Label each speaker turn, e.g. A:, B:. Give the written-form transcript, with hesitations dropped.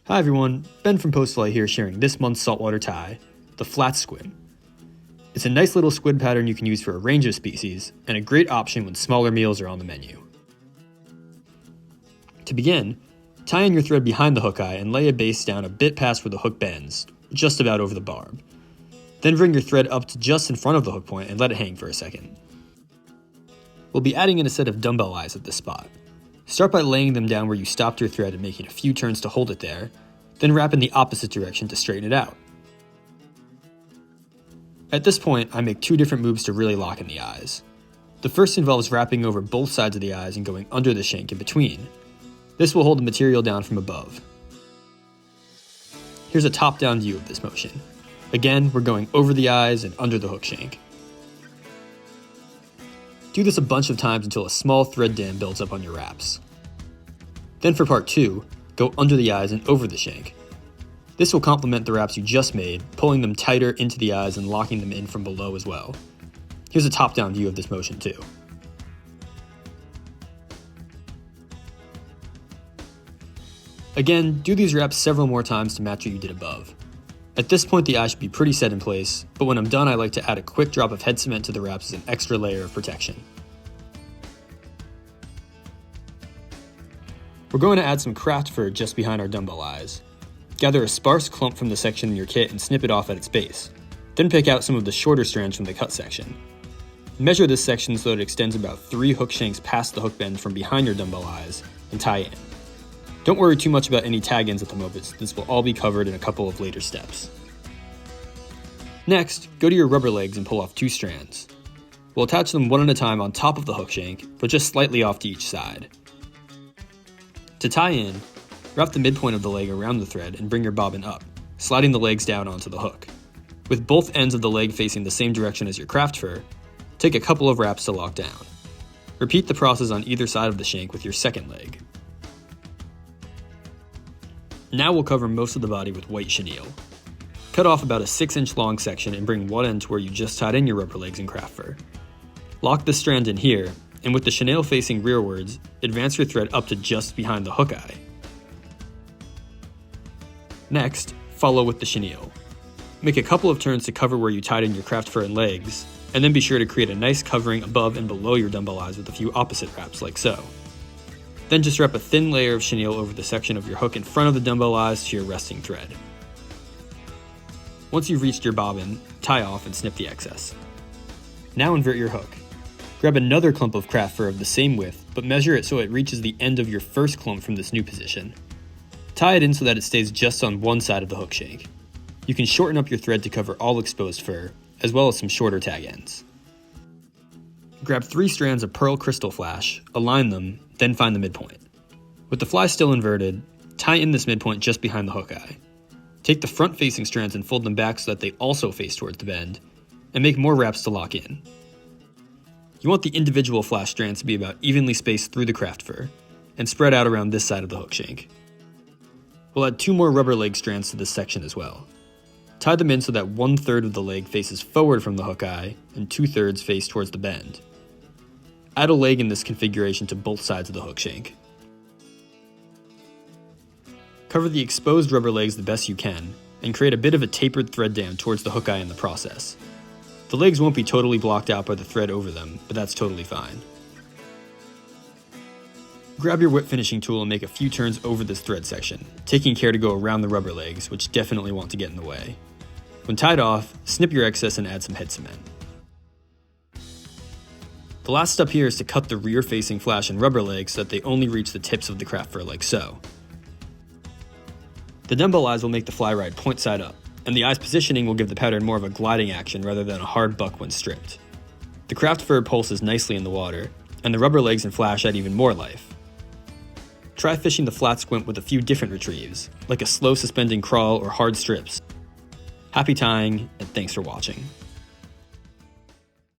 A: Hi everyone, Ben from Postflight here sharing this month's saltwater tie, the flat SQUIMP. It's a nice little squid pattern you can use for a range of species, and a great option when smaller meals are on the menu. To begin, tie in your thread behind the hook eye and lay a base down a bit past where the hook bends, just about over the barb. Then bring your thread up to just in front of the hook point and let it hang for a second. We'll be adding in a set of dumbbell eyes at this spot. Start by laying them down where you stopped your thread and making a few turns to hold it there, then wrap in the opposite direction to straighten it out. At this point, I make two different moves to really lock in the eyes. The first involves wrapping over both sides of the eyes and going under the shank in between. This will hold the material down from above. Here's a top-down view of this motion. Again, we're going over the eyes and under the hook shank. Do this a bunch of times until a small thread dam builds up on your wraps. Then for part 2, go under the eyes and over the shank. This will complement the wraps you just made, pulling them tighter into the eyes and locking them in from below as well. Here's a top-down view of this motion too. Again, do these wraps several more times to match what you did above. At this point the eye should be pretty set in place, but when I'm done I like to add a quick drop of head cement to the wraps as an extra layer of protection. We're going to add some craft fur just behind our dumbbell eyes. Gather a sparse clump from the section in your kit and snip it off at its base. Then pick out some of the shorter strands from the cut section. Measure this section so that it extends about 3 hook shanks past the hook bend from behind your dumbbell eyes, and tie in. Don't worry too much about any tag ends at the moment, this will all be covered in a couple of later steps. Next, go to your rubber legs and pull off 2 strands. We'll attach them one at a time on top of the hook shank, but just slightly off to each side. To tie in, wrap the midpoint of the leg around the thread and bring your bobbin up, sliding the legs down onto the hook. With both ends of the leg facing the same direction as your craft fur, take a couple of wraps to lock down. Repeat the process on either side of the shank with your second leg. Now we'll cover most of the body with white chenille. Cut off about a 6-inch long section and bring one end to where you just tied in your rubber legs and craft fur. Lock the strand in here, and with the chenille facing rearwards, advance your thread up to just behind the hook eye. Next, follow with the chenille. Make a couple of turns to cover where you tied in your craft fur and legs, and then be sure to create a nice covering above and below your dumbbell eyes with a few opposite wraps like so. Then just wrap a thin layer of chenille over the section of your hook in front of the dumbbell eyes to your resting thread. Once you've reached your bobbin, tie off and snip the excess. Now invert your hook. Grab another clump of craft fur of the same width, but measure it so it reaches the end of your first clump from this new position. Tie it in so that it stays just on one side of the hook shank. You can shorten up your thread to cover all exposed fur, as well as some shorter tag ends. Grab 3 strands of pearl crystal flash, align them, then find the midpoint. With the fly still inverted, tie in this midpoint just behind the hook eye. Take the front facing strands and fold them back so that they also face towards the bend, and make more wraps to lock in. You want the individual flash strands to be about evenly spaced through the craft fur, and spread out around this side of the hook shank. We'll add 2 more rubber leg strands to this section as well. Tie them in so that 1/3 of the leg faces forward from the hook eye, and 2/3 face towards the bend. Add a leg in this configuration to both sides of the hook shank. Cover the exposed rubber legs the best you can, and create a bit of a tapered thread dam towards the hook eye in the process. The legs won't be totally blocked out by the thread over them, but that's totally fine. Grab your whip finishing tool and make a few turns over this thread section, taking care to go around the rubber legs, which definitely want to get in the way. When tied off, snip your excess and add some head cement. The last step here is to cut the rear-facing flash and rubber legs so that they only reach the tips of the craft fur like so. The dumbbell eyes will make the fly ride point side up, and the eye's positioning will give the pattern more of a gliding action rather than a hard buck when stripped. The craft fur pulses nicely in the water, and the rubber legs and flash add even more life. Try fishing the flat SQUIMP with a few different retrieves, like a slow suspending crawl or hard strips. Happy tying, and thanks for watching.